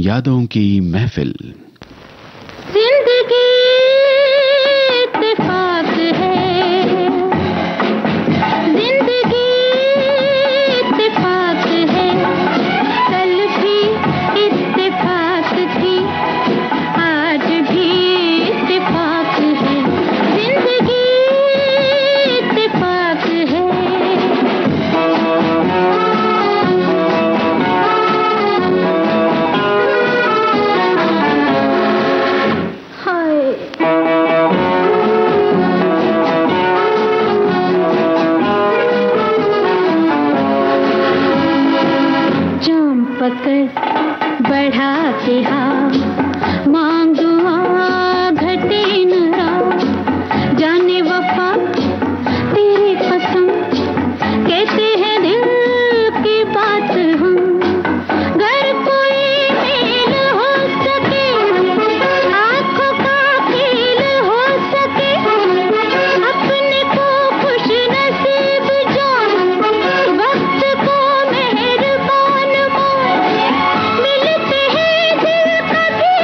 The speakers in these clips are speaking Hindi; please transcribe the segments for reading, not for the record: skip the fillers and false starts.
यादों की महफिल। जिंदगी इत्तेफाक है, जिंदगी इत्तेफाक है, कल भी इत्तेफाक थी, आज भी इत्तेफाक है, जिंदगी इत्तेफाक है। पकड़ बढ़ाते हाँ मांगू घटे न रात, जाने वफा तेरी कसम कहते हैं दिल की बात हम। घर कोई मेल हो सके, आंखों का खेल हो सके, अपने को खुश नसीब जान, वक्त को मेहरबान मान, मिलते हैं दिल कभी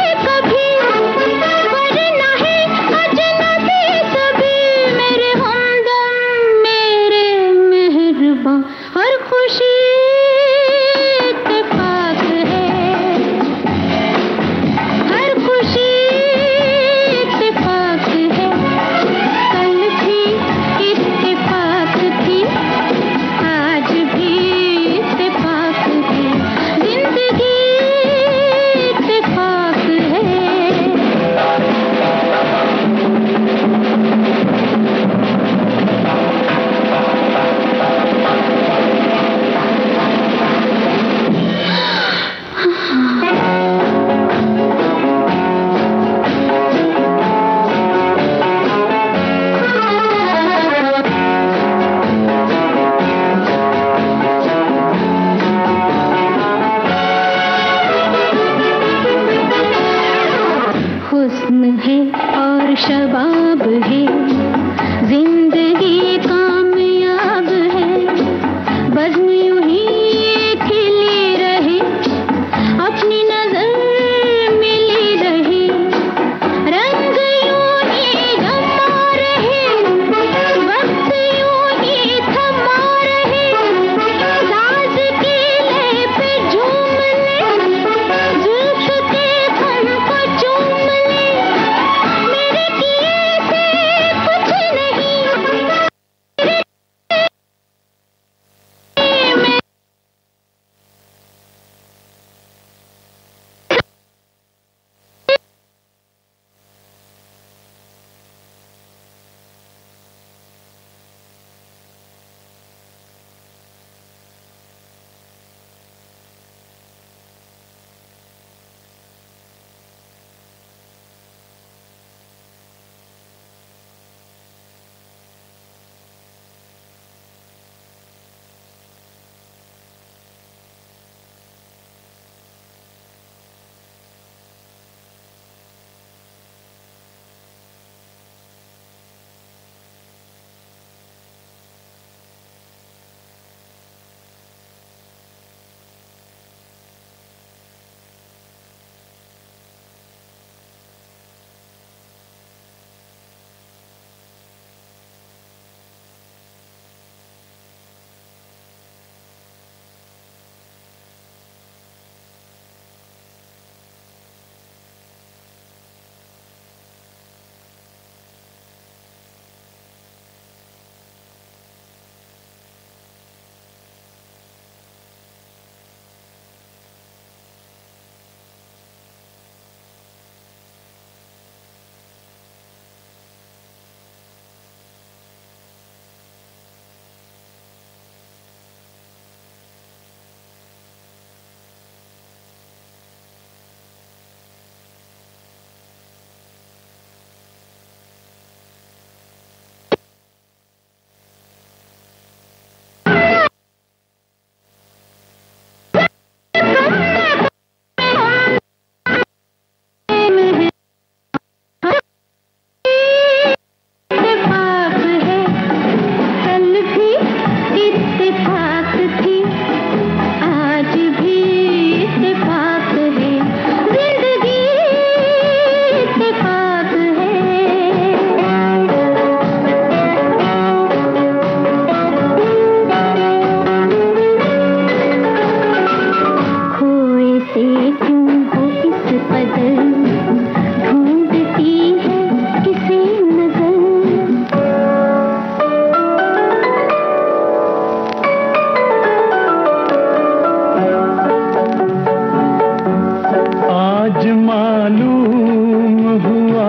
मालूम हुआ,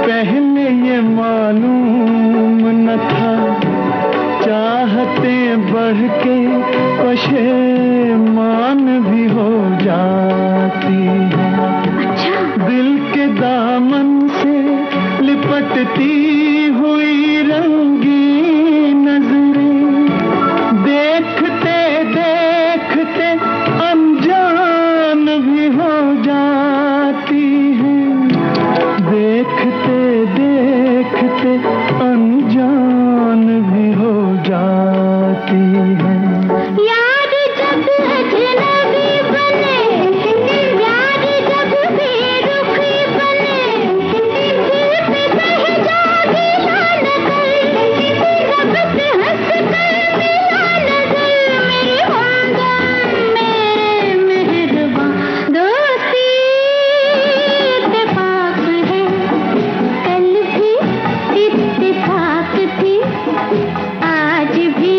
पहले ये मालूम न था। चाहते बढ़ के पशेमान भी हो जाती है। दिल के दामन से लिपटती हुई रंगी नजरें, देखते देखते अनजान भी हो जाती हैं। देखते देखते अनजान भी हो जाती हैं। यार जब अजनबी बने, यार जब बेरुखी बने, दिल पे बह जागी लानत, रब से हंस कर मिला नजर। मेरे हमदम मेरे मेहरबान दोस्ती इत्तेफाक है, कल भी इत्तेफाक थी, आज भी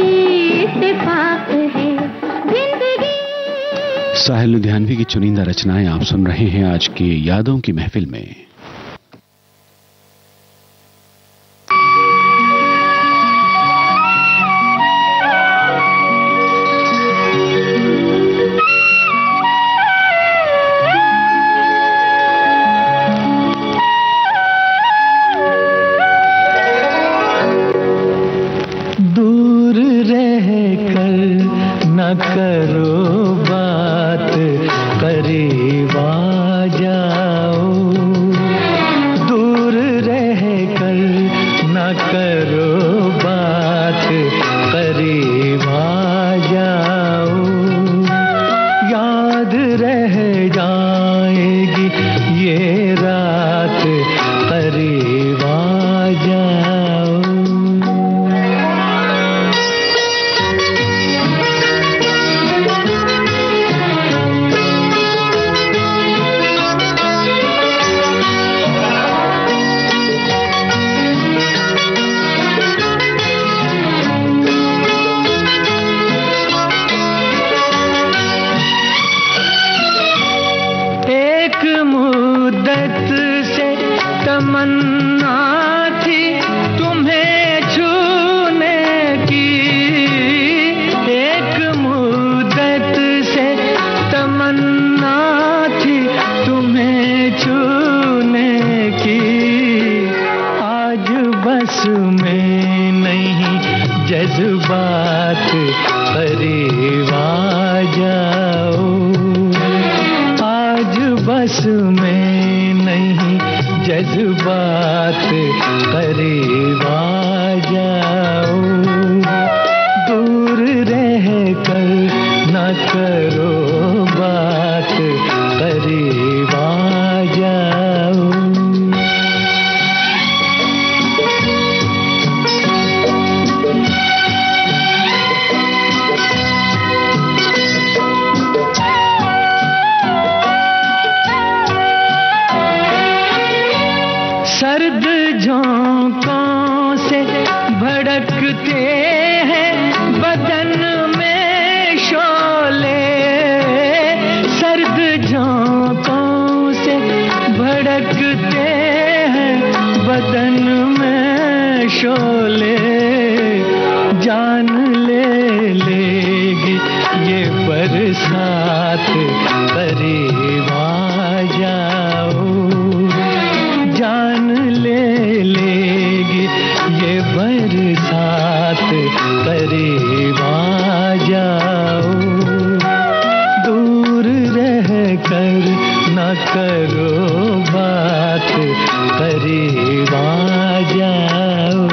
इत्तेफाक है जिंदगी। साहिल लुधियानवी की चुनिंदा रचनाएं आप सुन रहे हैं आज के यादों की महफिल में। दूर रहकर न करो बात, करीब आ जाओ। दूर रहकर न करो बात, करीब आ जाओ। याद रह जाएगी ये रात, करीब आ जाओ। एक मुद्दत से तमन्ना थी तुम्हें छूने की। एक मुद्दत से तमन्ना थी तुम्हें छूने की। आज बस में नहीं जज्बात, करीब आ जाओ। आज बस में नहीं जज्बात, करीब आ जाओ। दूर रहकर न करो बात, करीब आ जाओ। सर्द झोंकों से भड़कते हैं बदन में शोले। सर्द झोंकों से भड़कते हैं बदन में शोले। जान ले लेगी ये बरसात, करीब आ जाओ। जान ले लेगी ये बरसात, करीब आ जाओ। दूर रहकर न करो बात, करीब आ जाओ।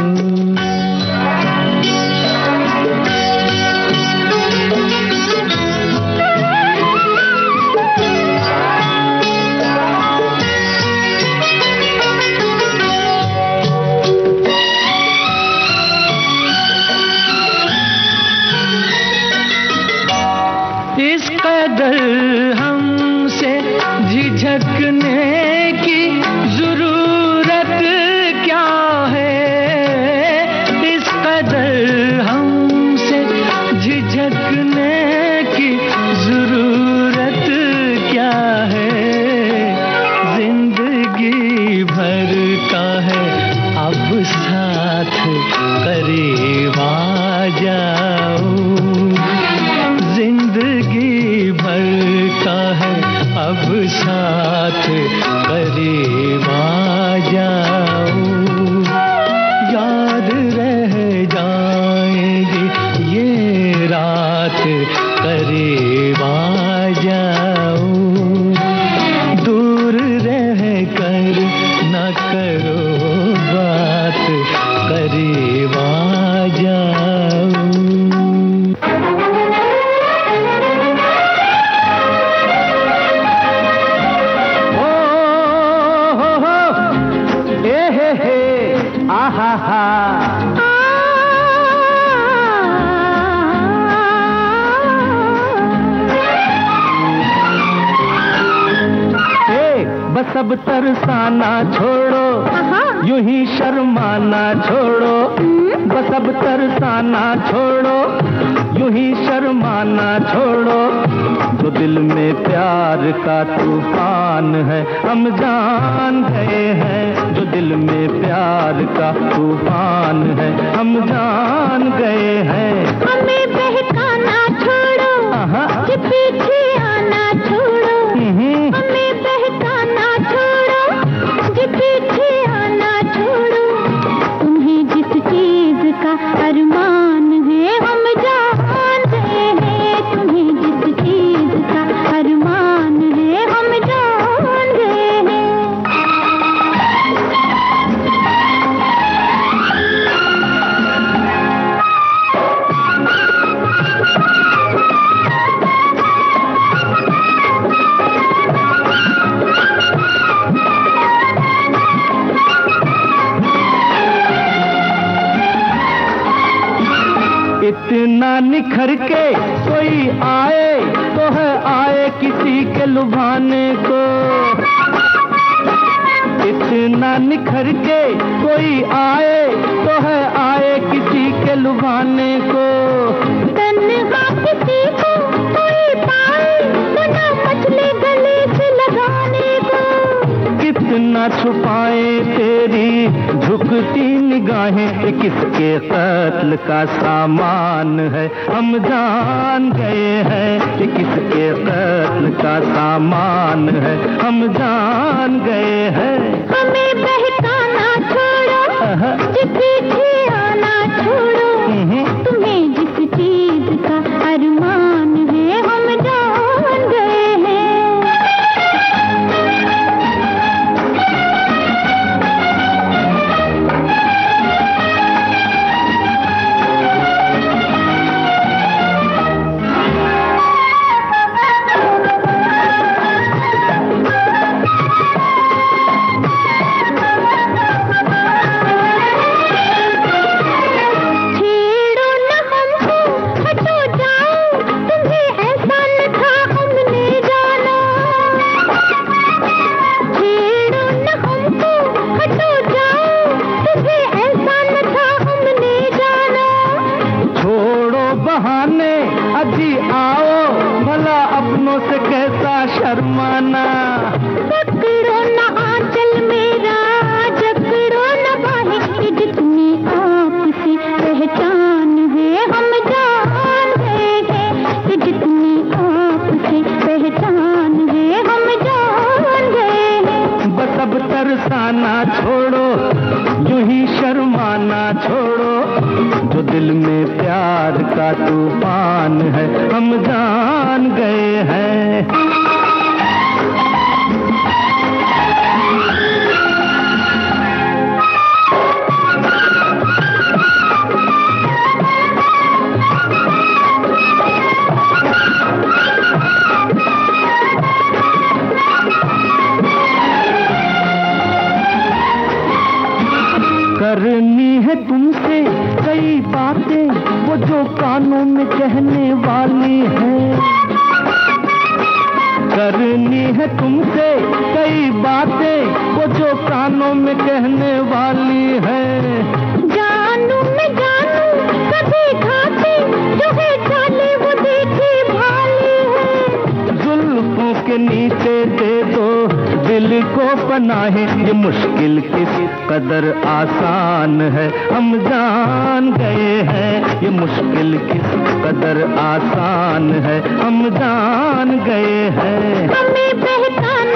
इस कदर हमसे झिझकने की जरूरत क्या है। इस कदर हमसे झिझकने की जरूरत क्या है। साथ करीब आ जाओ, याद रह जाएगी ये रात करीब आ जाओ, दूर रह कर न करो बात करीब आ जाओ। बस अब तरसाना छोड़ो, यूं ही शर्माना छोड़ो, बस अब तरसाना छोड़ो, यूं ही शर्माना छोड़ो, जो दिल में प्यार का तूफान है हम जान गए हैं, जो दिल में प्यार का तूफान है हम जान गए हैं। हमें बहकाना छोड़ो, कि पीछे आना छोड़ो, हमें बहकाना छोड़ो, कि पीछे आना छोड़ो, तुम्हें जिस चीज का अरमान है हम जान गए हैं, तुम्हें जिस चीज का अरमान है हम जान गए हैं। इतना निखर के कोई आए तो है आए किसी के लुभाने को, इतना निखर के कोई आए तो है आए किसी के लुभाने को, तन्हा किसी को कोई पाए तो ना मचले गले से लगाने को, कितना छुपाए तेरी झुकती निगाहें, ये किसके कत्ल का सामान है हम जान गए हैं, ये किसके कत्ल का सामान है हम जान गए हैं। हमें बहकाना छोड़ो, कि पीछे आना छोड़ो, तुम्हें जिस चीज का अरमान है हम जान गए हैं। अजी आओ भला अपनों से कैसा शर्माना, पकड़ो न आंचल मेरा, जकड़ो न बाहें, जितनी आपसे पहचान है हम जान गए हैं, जितनी आपसे पहचान है हम जान गए हैं। बस अब तरसाना छोड़ो, यूं ही शर्माना छोड़ो, जो दिल में प्यार का तूफान है हम जान गए हैं। करनी है तुमसे कई बातें, वो जो कानों में कहने वाली है, करनी है तुमसे कई बातें, वो जो कानों में कहने वाली है, जानू मैं जानू कभी खाते जो है चाले वो देखे भाले है, जुल्फों के नीचे दे दो दिल को पनाहे, ये मुश्किल किस कदर आसान है हम जान गए हैं, ये मुश्किल किस कदर आसान है हम जान गए हैं। हमें बहकाना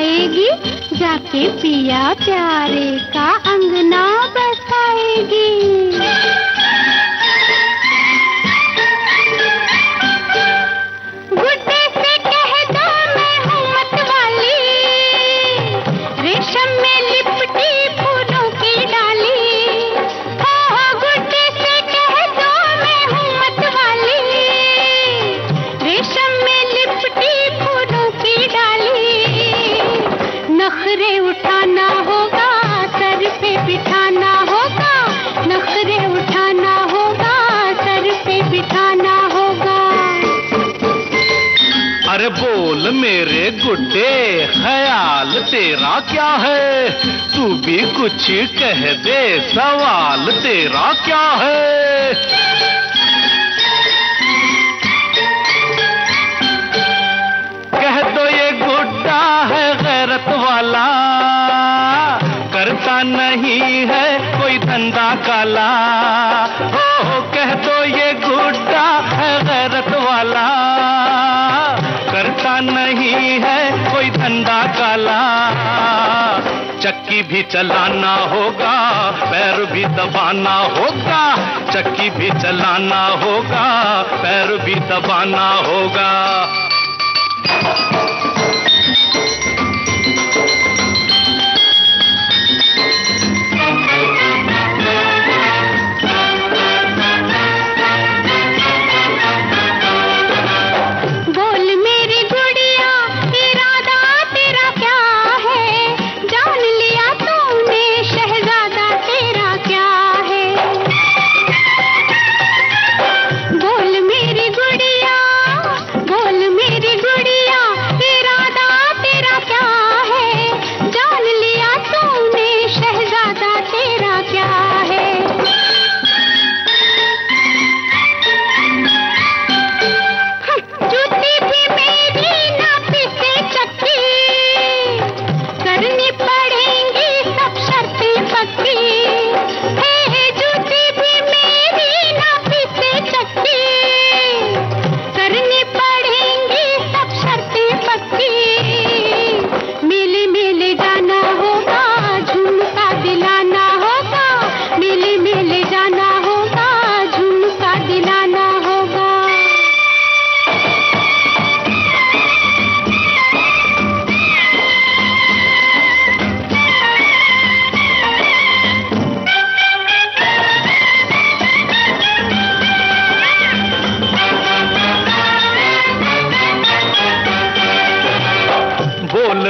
आएगी, जाके पिया प्यारे का अंगना बसाएगी। गुड्डे से कह दो मैं हूँ मतवाली, रेशम में लिपटी फूलों की डाली। हो गुड्डे से कह दो मैं हूँ मतवाली, रेशम में लिपटी फूलों की डाली। नखरे उठाना होगा, सर पे बिठाना होगा, नखरे उठाना होगा, सर पे बिठाना होगा। अरे बोल मेरे गुड्डे, ख्याल तेरा क्या है? तू भी कुछ कह दे, सवाल तेरा क्या है? कह दो ये गुड्डा है गैरत वाला, करता नहीं है कोई धंधा काला। हो कह दो ये गुड्डा है गैरत वाला, करता नहीं है कोई धंधा काला। चक्की भी चलाना होगा, पैर भी दबाना होगा, चक्की भी चलाना होगा, पैर भी दबाना होगा।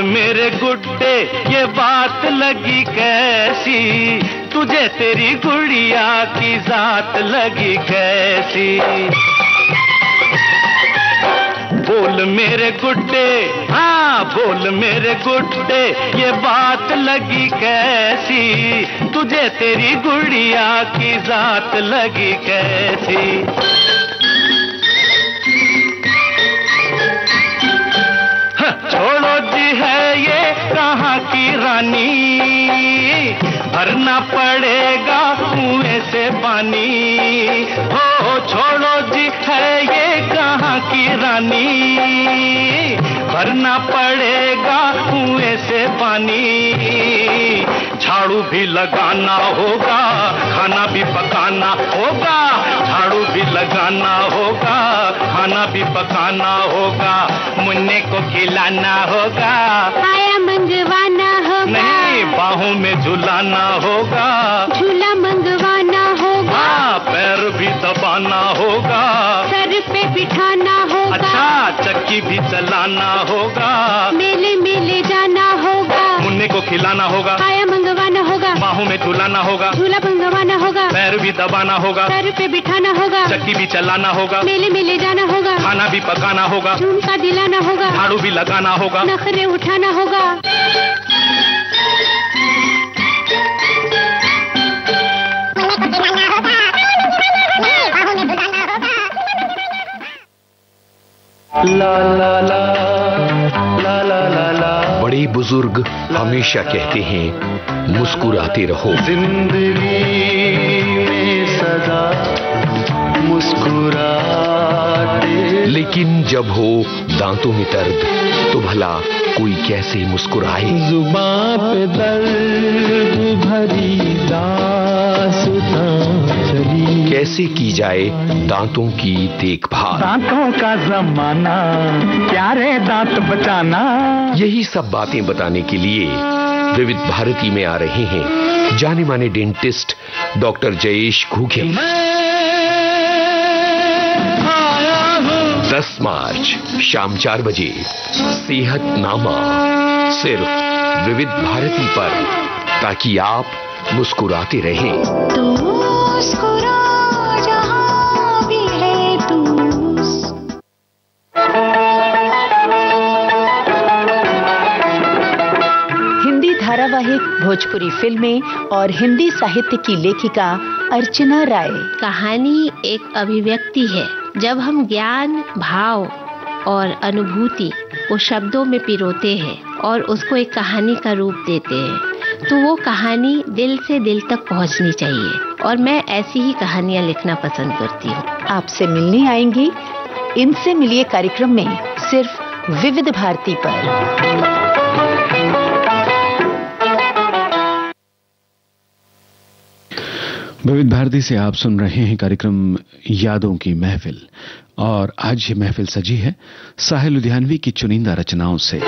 मेरे गुड्डे ये बात लगी कैसी, तुझे तेरी गुड़िया की जात लगी कैसी? बोल मेरे गुड्डे, हाँ बोल मेरे गुड्डे, ये बात लगी कैसी, तुझे तेरी गुड़िया की जात लगी कैसी? छोड़ो जी है ये कहाँ की रानी, भरना पड़ेगा कुएं से पानी। हो छोड़ो जी है ये कहाँ की रानी, भरना पड़ेगा कुएं से पानी। झाड़ू भी लगाना होगा, खाना भी पकाना होगा, झाड़ू भी लगाना होगा, खाना भी पकाना होगा, मुन्ने को खिलाना होगा, आया मंगवाना होगा, नहीं बाहों में झुलाना होगा, झूला मंगवाना होगा, हाँ पैर भी दबाना होगा, सर पे बिठाना होगा, अच्छा चक्की भी चलाना होगा, मेले मेले जाना होगा, मुन्ने को खिलाना होगा, आया मंगवाना होगा, बाहों में झुलाना होगा, झूला मंगवाना होगा, पैर भी दबाना होगा, सर पे बिठाना होगा, चक्की भी चलाना होगा, मेले मेले जाना होगा, खाना भी पकाना होगा, झुमका दिलाना होगा, झाड़ू भी लगाना होगा, नखरे उठाना होगा। ला ला ला ला ला ला ला। बड़े बुजुर्ग हमेशा कहते हैं मुस्कुराते रहो। जिंदगी में सदा मुस्कुराते। लेकिन जब हो दांतों में दर्द तो भला कोई कैसे मुस्कुराए। जुबां पे दर्द भरी दास्तां चली। कैसे की जाए दांतों की देखभाल। दांतों का जमाना, प्यारे दांत बचाना। यही सब बातें बताने के लिए विविध भारती में आ रहे हैं जाने माने डेंटिस्ट डॉक्टर जयेश घुघे। 10 मार्च शाम 4 बजे सेहतनामा सिर्फ विविध भारती पर, ताकि आप मुस्कुराते रहें। तू मुस्कुरा जहां भी है तू। हिंदी धारावाहिक, भोजपुरी फिल्में और हिंदी साहित्य की लेखिका अर्चना राय। कहानी एक अभिव्यक्ति है। जब हम ज्ञान, भाव और अनुभूति को शब्दों में पिरोते हैं और उसको एक कहानी का रूप देते हैं तो वो कहानी दिल से दिल तक पहुंचनी चाहिए, और मैं ऐसी ही कहानियां लिखना पसंद करती हूँ। आपसे मिलने आएंगी इनसे मिलिए कार्यक्रम में, सिर्फ विविध भारती पर। विविध भारती से आप सुन रहे हैं कार्यक्रम यादों की महफिल, और आज ये महफिल सजी है साहिल लुधियानवी की चुनिंदा रचनाओं से।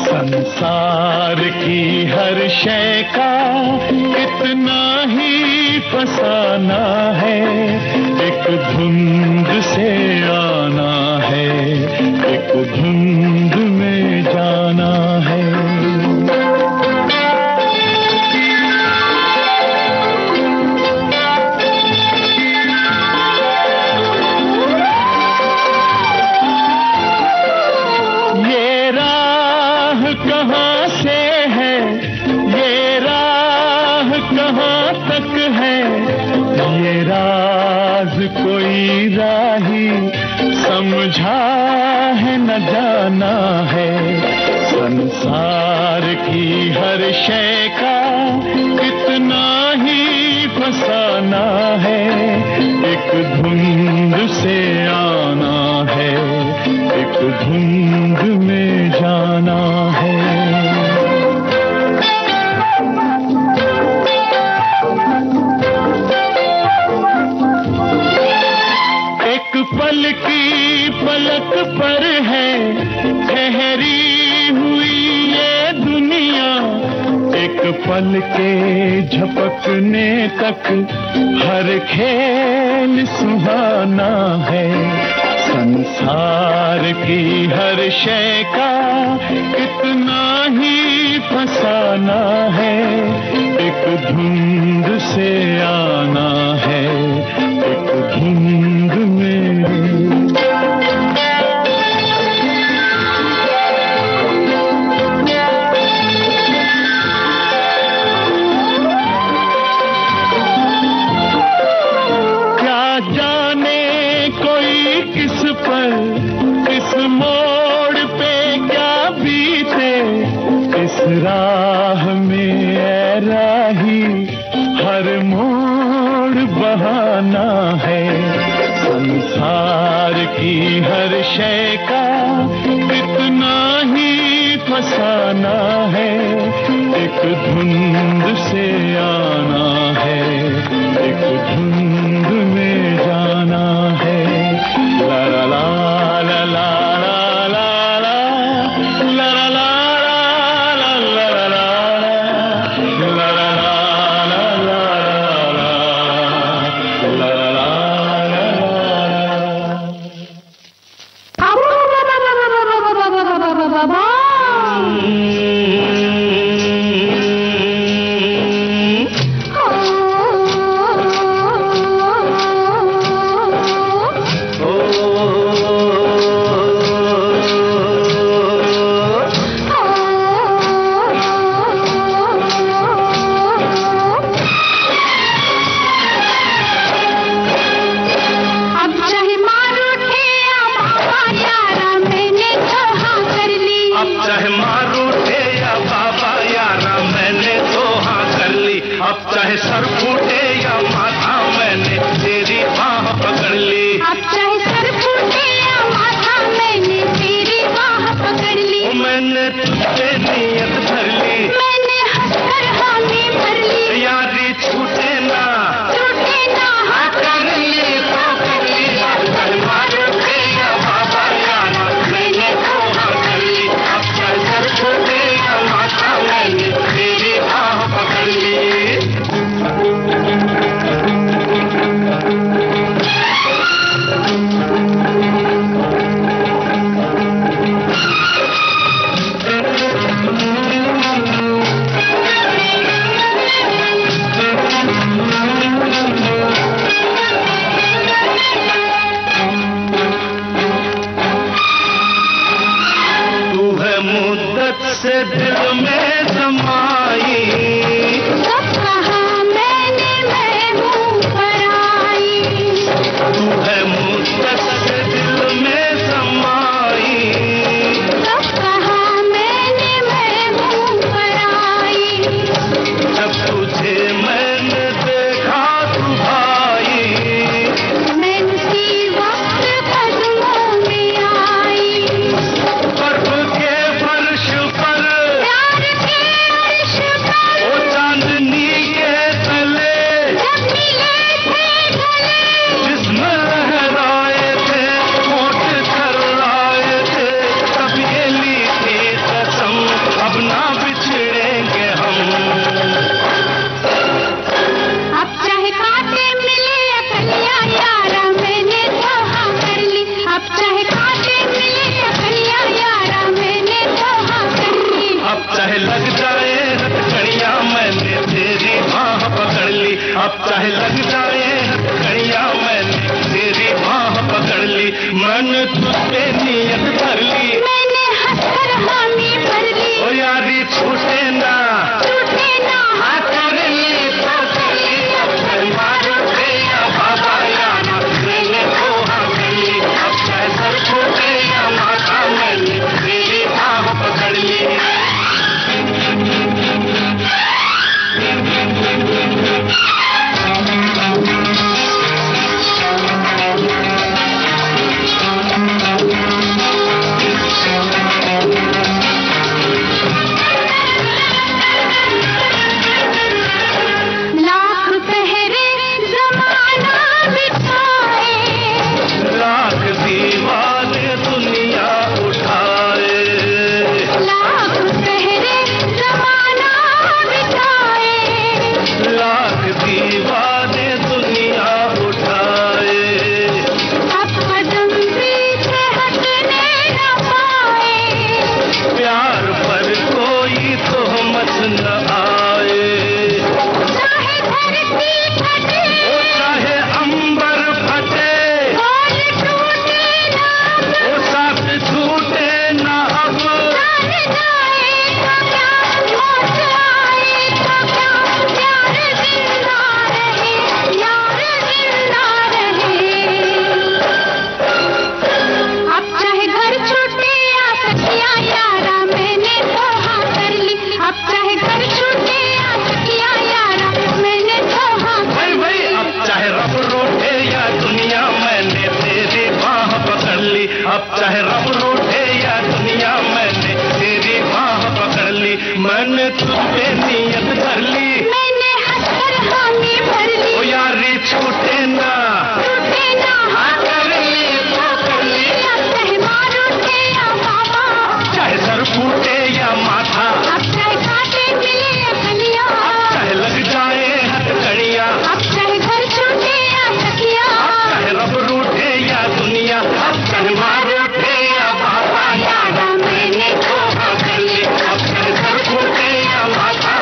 संसार की हर शय का इतना ही फसाना है, एक धुंध से आना है, एक धुंध में जाना है। कहाँ से है ये राह, कहाँ तक है ये राज, कोई राही समझा है न जाना है। संसार की हर शय का इतना ही फसाना है, एक धुंध से आना है, एक धुंध में जाना है। एक पल की पलक पर है ठहरी हुई ये दुनिया, एक पल के झपकने तक हर खेल सुहाना है। संसार की हर शय का इतना ही फसाना है, एक धुंध से आना है, एक धुंध में। क्या जाने कोई किस पर, किस मोड़ पे क्या बीते, इस राह में ऐ राही हर मोड़ बहाना है। संसार की हर शय का इतना ही फसाना है, एक धुंध से आना है, एक धुंध में जाना है। ला ला ला ला ला ला ला ला ला ला से दिल में समाई, सब कहा मैंने मैं हूँ पराई, तू है मुझसे दिल में समाई, सब कहा मैंने मैं हूँ पराई, जब तुझे मैंने देखा तू भाई, मैं उसी वक्त कदमों में आई, बर्फ के फर्श पर प्यार के अर्श पर ओ चांदनी के तले जब मिले थे गले, जिस्म लहराए थे, होठ थर्राए थे, तब ये ली थी कसम अब ना बिछड़ेंगे हम। अब चाहे कांटे मिले या कलियां यारा मैंने तो हाँ कर ली, अब चाहे कांटे मिले या कलियां यारा मैंने तो हाँ कर ली, अब चाहे लग जाए हथकड़ियां मैंने तेरी बाह पकड़ ली, अब चाहे लग जाए हथकड़ियां मैंने तेरी बाह पकड़ ली, मैंने तुझ पे नियत कर ली, मैंने हंसकर हामी भर ली, ओ यारी छूटे ना टूटे ना हाथ कर ली तो कर ली, अब चाहे मारो थे या बाबा यारा मैंने तो हाँ कर ली, अब चाहे सर छूटे या माथा मैंने तेरी बाह पकड़ ली। लाख पहरे जमाना बिठाए, लाख दीवाने दुनिया उठाए, लाख पहरे जमाना बिठाए, लाख दीवाने दुनिया उठाए, अब कदम पीछे हटने न पाए, प्यार पर कोई तोहमत न आए, चाहे धरती फटे, ओ चाहे अंबर फटे, बोल टूटे ना, ओ साथ छूटे न अब, जान जाए तो क्या, मौत आए तो क्या, प्यार जिंदा रहे, यार जिंदा रहे। अब चाहे घर छूटे या सखियां यारा मैंने तो हाँ कर ली, अब चाहे घर छूटे या सखियां यारा मैंने तो हाँ कर भाई भाई अब चाहे रब रूठे या दुनिया मैंने तेरी बाह पकड़ ली, अब चाहे रब रूठे या दुनिया मैंने तेरी बाह पकड़ ली, मैंने तुझ पे नियत कर ली, मैंने हंसकर हामी भर ली, ओ यारी छूटे ना टूटे ना हाथ कर ली तो कर ली, अब चाहे मार उठे या बाबा, चाहे सर फूटे या माथा, अब चाहे कांटे मिले या कलियां, चाहे लग जाए हथकड़ियां, अब चाहे घर छूटे या सखियां, चाहे रब रूठे या दुनिया, अब चाहे मार उठे या बाबा यारा मैंने तो हाँ कर ली, अब चाहे सर फूटे या माथा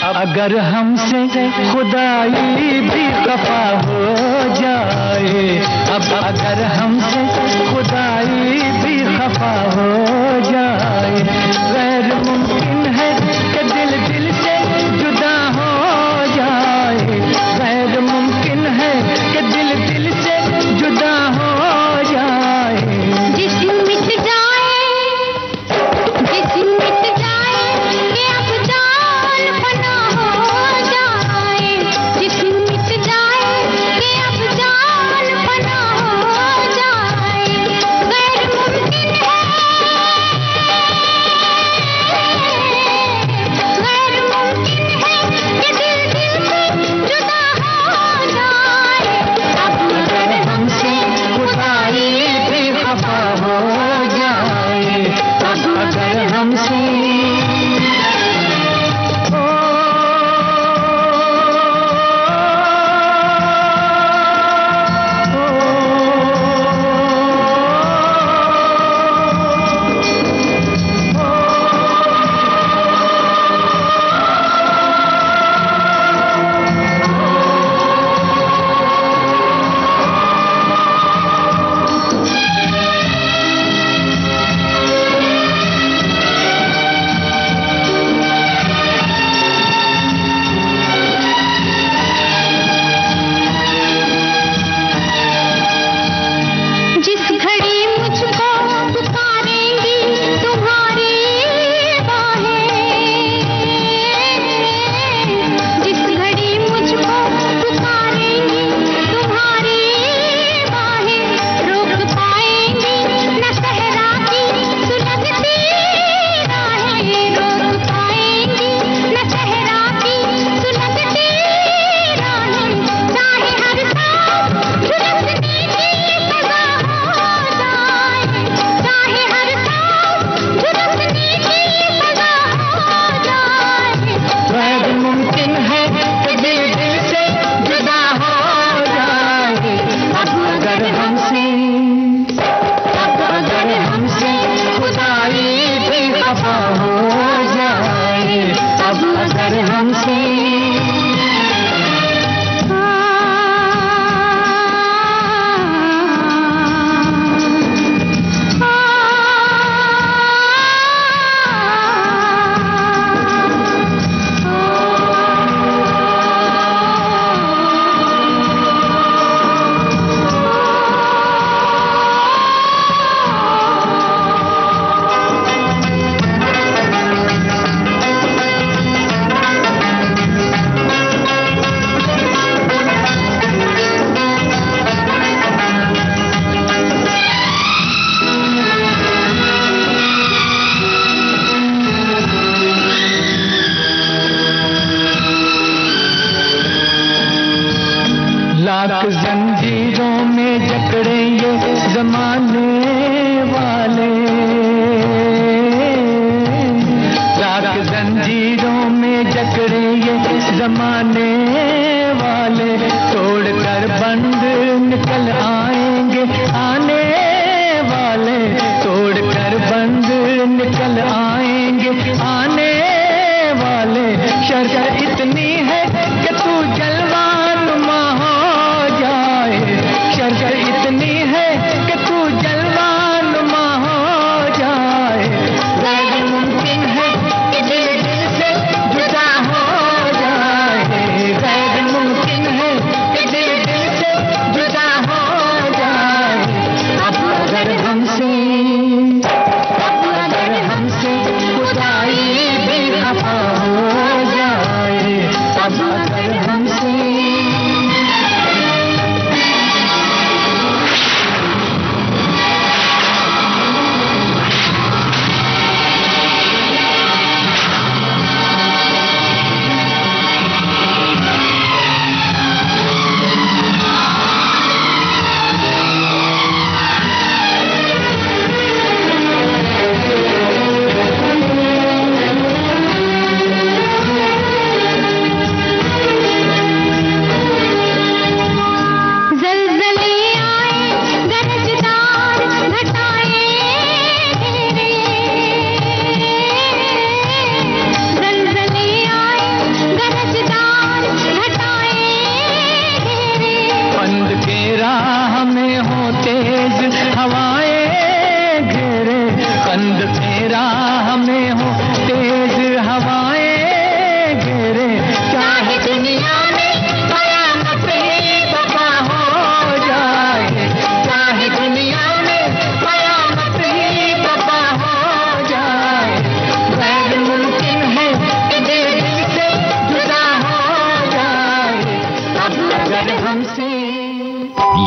अगर हमसे खुदाई भी खफा हो जाए, अब अगर हमसे खुदाई भी खफा हो जाए, गैर मुमकिन है कि दिल दिल से जुदा हो जाए, गैर मुमकिन है कि दिल दिल से जुदा हो जाए। जिस्म मिट जाए, जिस्म मिट जाए कि अब जान फना हो जाए, जिस्म मिट जाए कि अब जान फना हो जाए, गैर मुमकिन है, गैर मुमकिन है कि दिल दिल से जुदा हो जाए। अब अगर हमसे खुदाई भी खफा हो जाए, अब अगर हमसे जिस घड़ी मुझको पुकारेंगी तुम्हारी बाहें, जिस घड़ी मुझको पुकारेंगी तुम्हारी बाहें, रोक पाएंगी न सहरा की सुलगती राहें, रोक पाएंगी न सहरा की सुलगती राहें, चाहे हर सांस झुलसने की सजा हो जाए, चाहे हर सांस झुलसने की सजा हो जाए। गैर मुमकिन है कि दिल दिल से जुदा हो जाए, अब अगर हमसे, अब अगर हमसे खुदाई भी खफा हो जाए, अब अगर हमसे लाख जंजीरों में जकड़े ये जमाने वाले, लाख जंजीरों में जकड़े ये जमाने वाले, तोड़ कर बंद निकल आएंगे आने वाले, तोड़ कर बंद निकल आएंगे आने वाले, शर्त इतनी है कि तू जलवानुमा हो जाए, शर्त इतनी है कि तू जलवानुमा हो जाए, गैर मुमकिन है कि दिल दिल से जुदा हो जाए,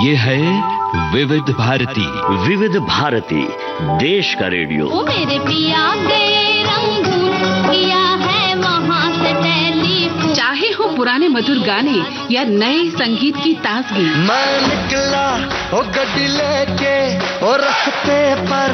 ये है विविध भारती। विविध भारती, देश का रेडियो। ओ मेरे पिया गए रंगून, किया है वहाँ से टेलीफोन। चाहे हो पुराने मधुर गाने या नए संगीत की ताजगी, मैं निकला ओ गड्डी लेके ओ रास्ते पर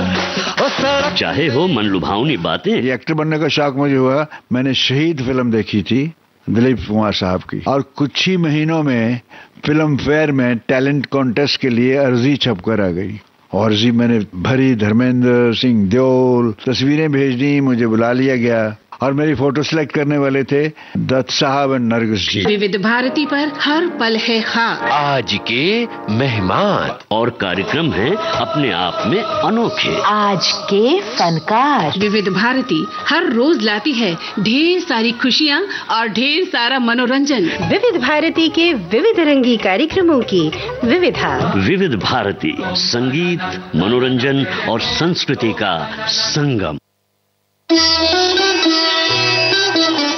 ओ सड़क। चाहे हो मन लुभावनी बातें। ये एक्टर बनने का शौक मुझे हुआ, मैंने शहीद फिल्म देखी थी दिलीप कुमार साहब की, और कुछ ही महीनों में फिल्म फेयर में टैलेंट कॉन्टेस्ट के लिए अर्जी छपकर आ गई। और अर्जी मैंने भरी, धर्मेंद्र सिंह देओल, तस्वीरें भेज दी, मुझे बुला लिया गया और मेरी फोटो सिलेक्ट करने वाले थे दत्त साहब और नरगिस जी। विविध भारती पर हर पल है खास। आज के मेहमान और कार्यक्रम हैं अपने आप में अनोखे। आज के फनकार। विविध भारती हर रोज लाती है ढेर सारी खुशियाँ और ढेर सारा मनोरंजन। विविध भारती के विविध रंगी कार्यक्रमों की विविधा। विविध भारती, संगीत, मनोरंजन और संस्कृति का संगम।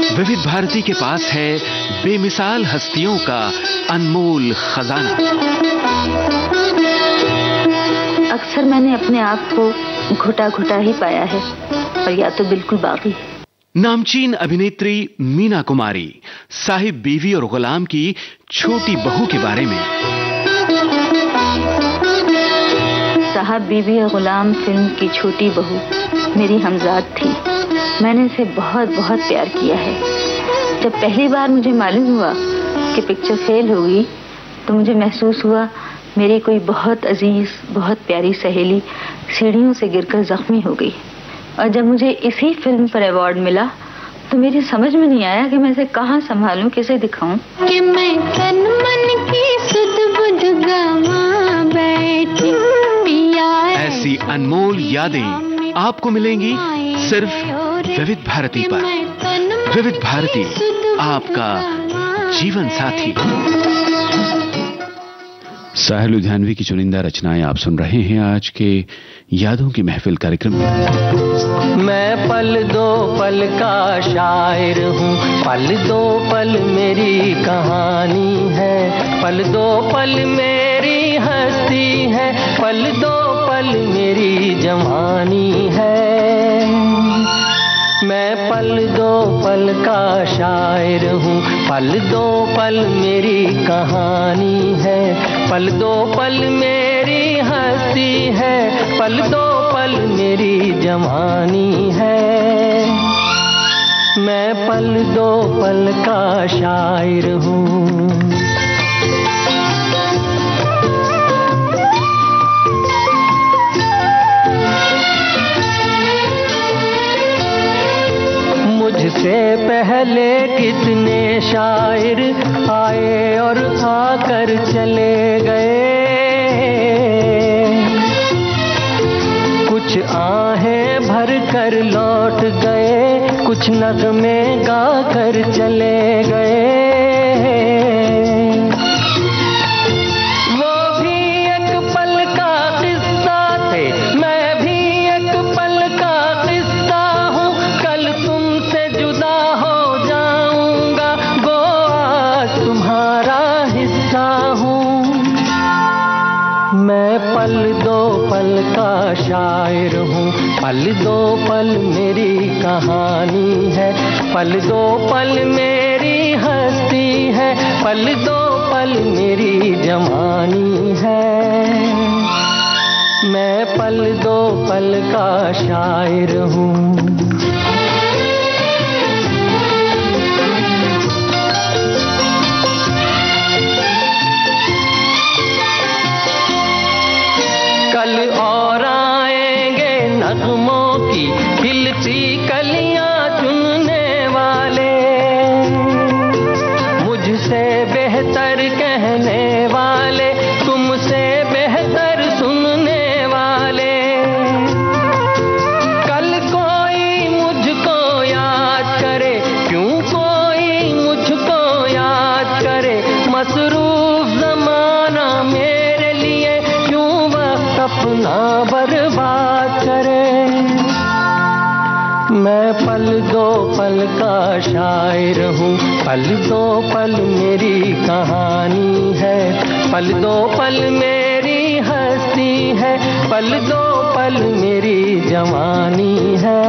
विविध भारती के पास है बेमिसाल हस्तियों का अनमोल खजाना। अक्सर मैंने अपने आप को घुटा घुटा ही पाया है, और या तो बिल्कुल बाकी है। नामचीन अभिनेत्री मीना कुमारी साहिब बीवी और गुलाम की छोटी बहू के बारे में। साहब बीवी और गुलाम फिल्म की छोटी बहू मेरी हमजाद थी। मैंने इसे बहुत बहुत प्यार किया है। जब पहली बार मुझे मालूम हुआ कि पिक्चर फेल होगी, तो मुझे महसूस हुआ मेरी कोई बहुत अजीज, बहुत प्यारी सहेली सीढ़ियों से गिरकर जख्मी हो गई। और जब मुझे इसी फिल्म पर अवार्ड मिला, तो मेरी समझ में नहीं आया कि मैं इसे कहाँ संभालूं, किसे दिखाऊं। कि मैं तन मन की सुध बुध गवा बैठी पिया। ऐसी अनमोल यादें आपको मिलेंगी सिर्फ विविध भारती पर। विविध भारती, आपका जीवन साथी। साहिल लुधियानवी की चुनिंदा रचनाएं आप सुन रहे हैं आज के यादों की महफिल कार्यक्रम में। मैं पल दो पल का शायर हूँ, पल दो पल मेरी कहानी है, पल दो पल मेरी हस्ती है, पल दो पल मेरी जवानी है। मैं पल दो पल का शायर हूँ, पल दो पल मेरी कहानी है, पल दो पल मेरी हस्ती है, पल दो पल मेरी जवानी है। मैं पल दो पल का शायर हूँ। मुझसे पहले कितने शायर आए और आकर चले गए, कुछ आहें भर कर लौट गए, कुछ नगमे गा कर चले गए। वो भी एक पल का किस्सा थे, मैं भी एक पल का किस्सा हूँ। कल तुमसे जुदा हो जाऊंगा, गो आज तुम्हारा हिस्सा हूँ। मैं पल दो पल का शायर हूँ, पल दो पल मेरी कहानी है, पल दो पल मेरी हस्ती है, पल दो पल मेरी जवानी है। मैं पल दो पल का शायर हूँ। कल और आएंगे नगमों की खिलती कलियां चुनने वाले, मुझसे बेहतर कहने वाले, तुमसे बेहतर सुनने वाले। कल कोई मुझको याद करे, क्यों कोई मुझको याद करे, मसरूफ जमाना मेरे लिए क्यों वक्त अपना बर्बाद करे। मैं पल दो पल का शायर हूँ, पल दो पल मेरी कहानी है, पल दो पल मेरी हस्ती है, पल दो पल मेरी जवानी है।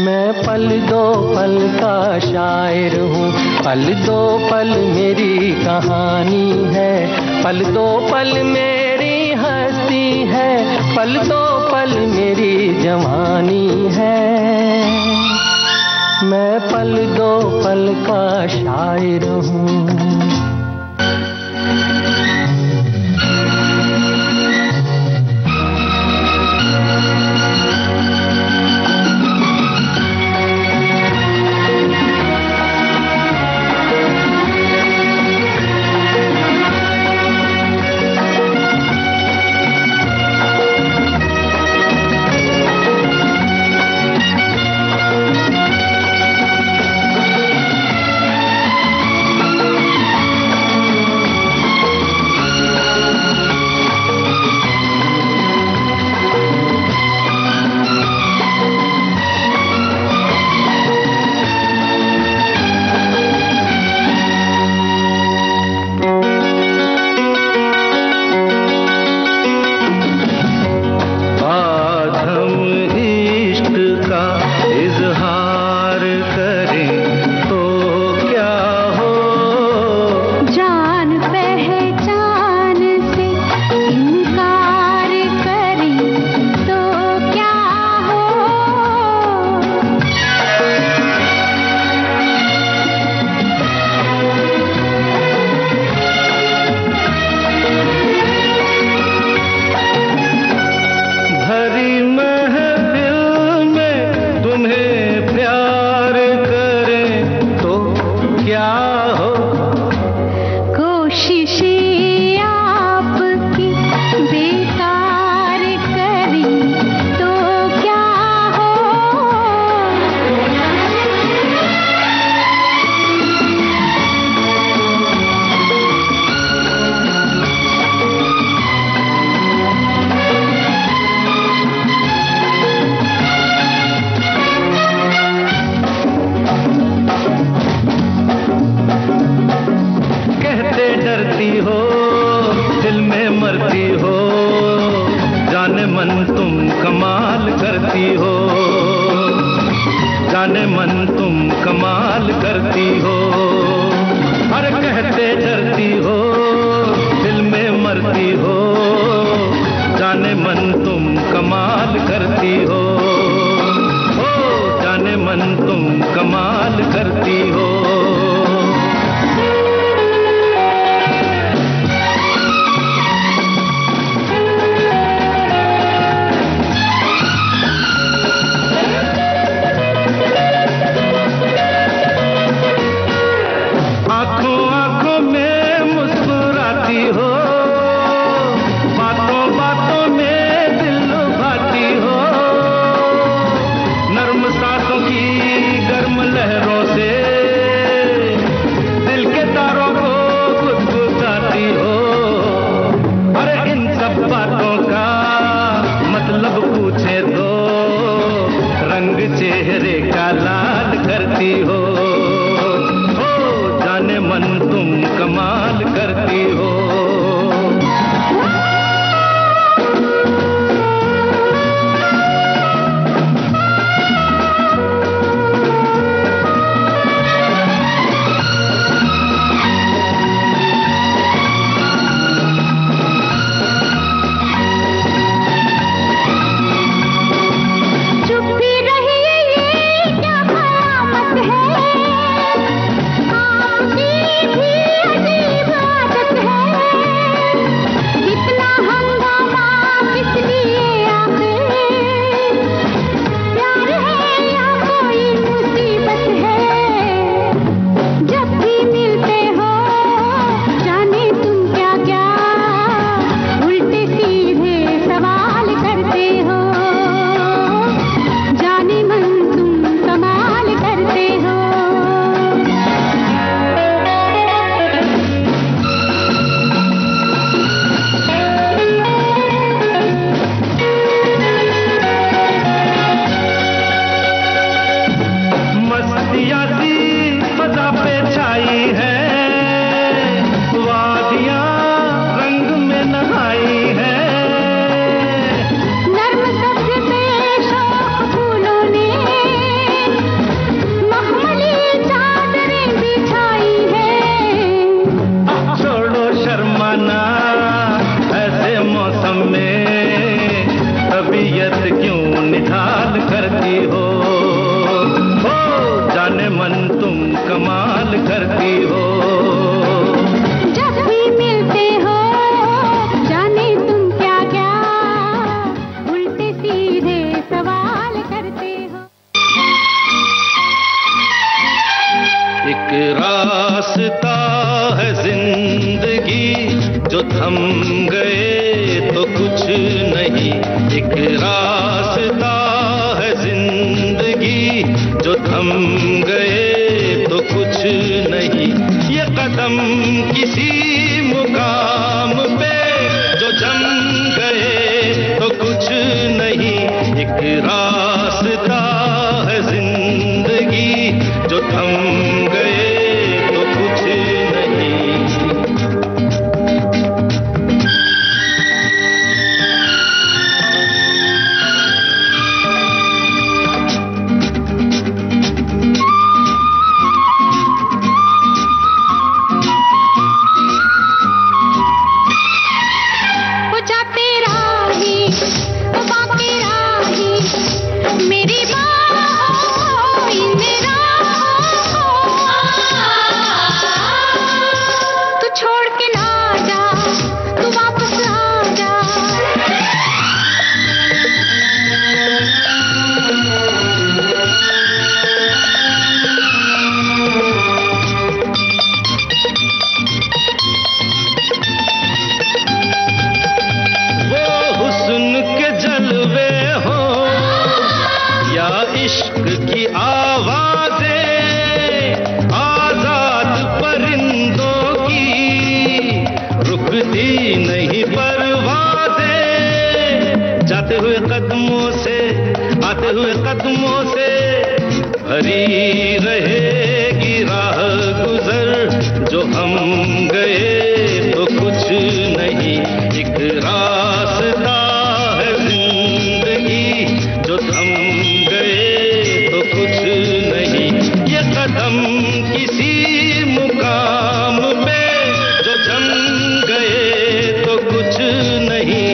मैं पल दो पल का शायर हूँ, पल दो पल मेरी कहानी है। पल दो पल मेरी हस्ती है, पल दो पल मेरी जवानी है। मैं पल दो पल का शायर हूँ। है ऐसे क्यों निढाल करती हो जाने मन तुम कमाल करती हो। जब भी मिलते हो जाने तुम क्या क्या उल्टे सीधे सवाल करते हो। एक रास्ता है जिंदगी जो थम गए तो कुछ नहीं। एक रास्ता है जिंदगी जो थम गए तो कुछ नहीं। ये कदम किसी मुकाम पे जो जम गए तो कुछ नहीं। एक रास्ता है जिंदगी जो थम गए तो कुछ नहीं। इश्क की आवाज़ें आजाद परिंदों की रुकती नहीं परवाज़ें। जाते हुए कदमों से आते हुए कदमों से भरी रहेगी राह गुजर। जो हम गए तो कुछ नहीं। एक रास्ता है जिंदगी जो थम गए तो कुछ नहीं। ये कदम किसी मुकाम पे जो जम गए तो कुछ नहीं।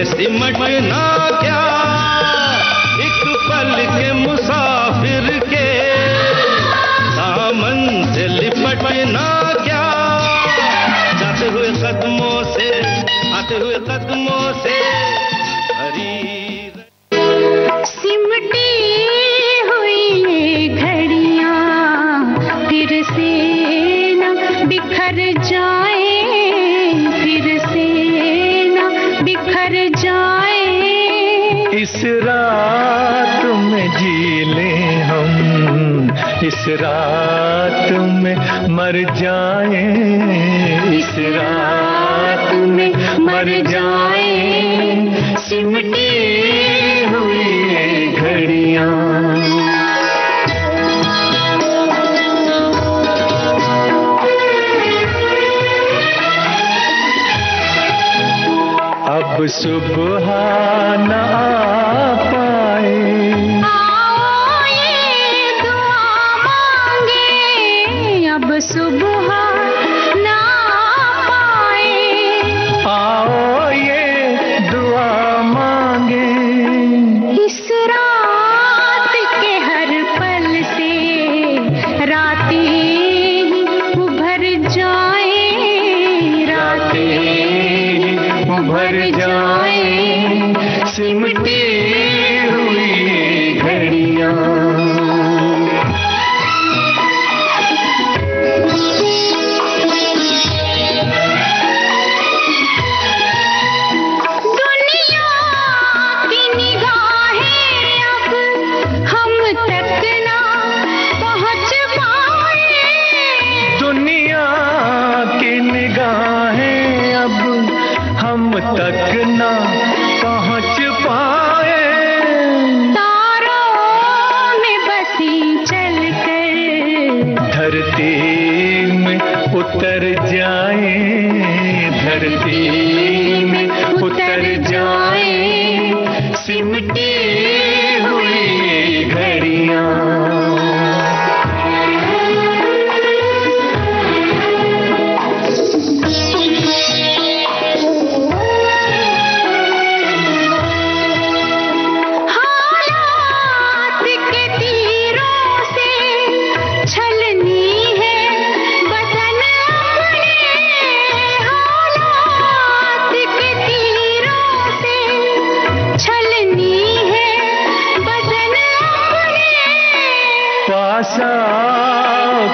सिमटना क्या एक पल के मुसाफिर के दामन से लिपटना क्या। जाते हुए कदमों से आते हुए कदमों से हरी सिमटी हुई घड़ियां फिर से न बिखर जाए, फिर से न बिखर जाए। इस रात में जी लें हम, इस रात में मर जाएं, इस रात में मर जाएं। सिमटी हुई घड़ियां अब सुबह न आ पाए। आओ ये दुआ मांगे अब सुबह न आ पाए। आओ ये दुआ मांगे इस रात के हर पल से रातें ही उभर जाए, रातें तक ना पहुंच पाए, तारों में बसी चलकर धरती में उतर जाए, धरती में उतर जाए, सिमटी हुई घड़ियां।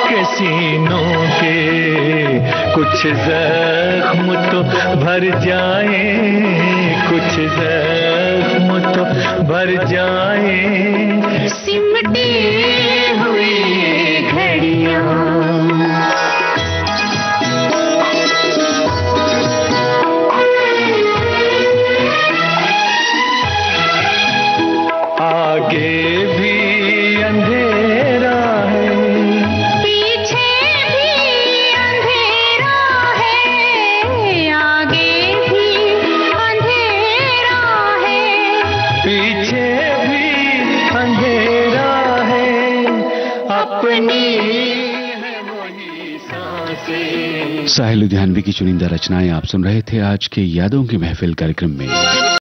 के सीनों के कुछ जख्म तो भर जाए, कुछ जख्म तो भर जाए, सिमटी हुई घड़ियां। आगे भी अंधेरा है, पीछे भी अंधेरा है, आगे भी अंधेरा है, पीछे भी अंधेरा है, अपनी है वही सांसें। साहिल लुधियानवी की चुनिंदा रचनाएं आप सुन रहे थे आज के यादों की महफिल कार्यक्रम में।